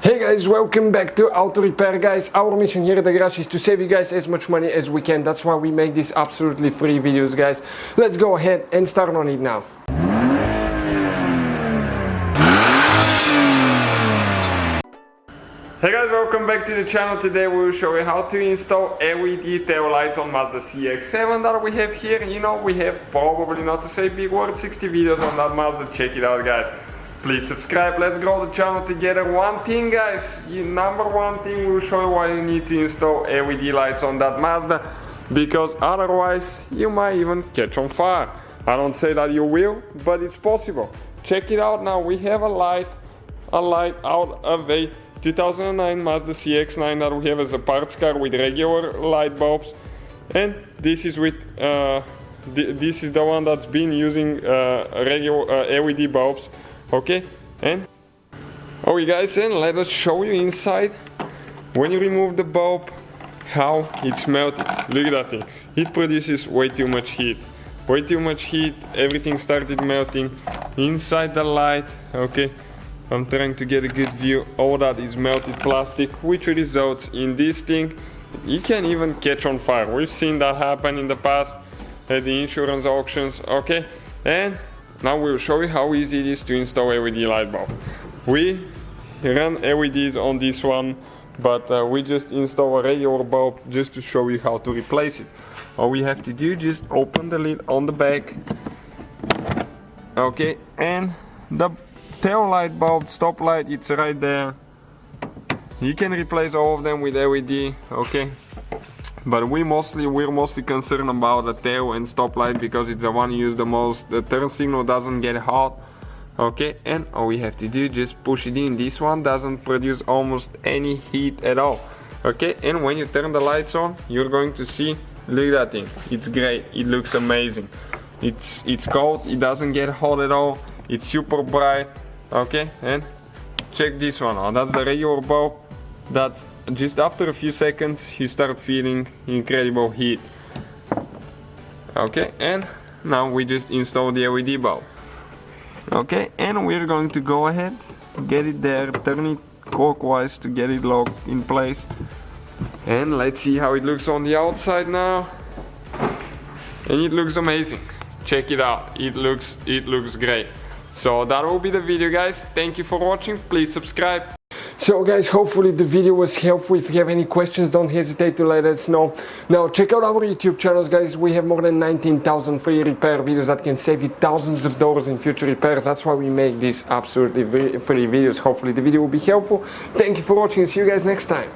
Hey guys, welcome back to Auto Repair guys. Our mission here at the garage is to save you guys as much money as we can. That's why we make these absolutely free videos guys. Let's go ahead and start on it now. Hey guys, welcome back to the channel. Today we will show you how to install LED tail lights on Mazda CX-7 that we have here. You know, we have probably, not to say big word, 60 videos on that Mazda. Check it out guys. Please subscribe, let's grow the channel together. One thing guys, number one thing, we'll show you why you need to install LED lights on that Mazda, because otherwise you might even catch on fire. I don't say that you will, but it's possible. Check it out now. We have a light out of a 2009 Mazda CX-9 that we have as a parts car with regular light bulbs, and this is with this is the one that's been using regular LED bulbs. Okay, and you guys, and let us show you inside when you remove the bulb how it's melted. Look at that thing. It produces way too much heat. Everything started melting inside the light. Okay, I'm trying to get a good view. All that is melted plastic, which results in this thing. You can even catch on fire. We've seen that happen in the past at the insurance auctions. Okay, and now we'll show you how easy it is to install LED light bulb. We run LEDs on this one, but we just install a regular bulb just to show you how to replace it. All we have to do, just open the lid on the back. Okay, and the tail light bulb, stop light, it's right there. You can replace all of them with LED, okay? But we're mostly concerned about the tail and stop light because it's the one used the most. The turn signal doesn't get hot. Okay, and all we have to do, just push it in. This one doesn't produce almost any heat at all. Okay, and when you turn the lights on, you're going to see, look at that thing. It's great, it looks amazing. It's cold, it doesn't get hot at all. It's super bright. Okay, and check this one out. That's the regular bulb. That's just after a few seconds you start feeling incredible heat. Okay, and now we just install the LED bulb. Okay, and we're going to go ahead, get it there, turn it clockwise to get it locked in place. And let's see how it looks on the outside now. And it looks amazing. Check it out. It looks great. So that will be the video guys. Thank you for watching. Please subscribe. So guys, hopefully the video was helpful. If you have any questions, don't hesitate to let us know. Now check out our YouTube channels guys. We have more than 19,000 free repair videos that can save you thousands of dollars in future repairs. That's why we make these absolutely free videos. Hopefully the video will be helpful. Thank you for watching. See you guys next time.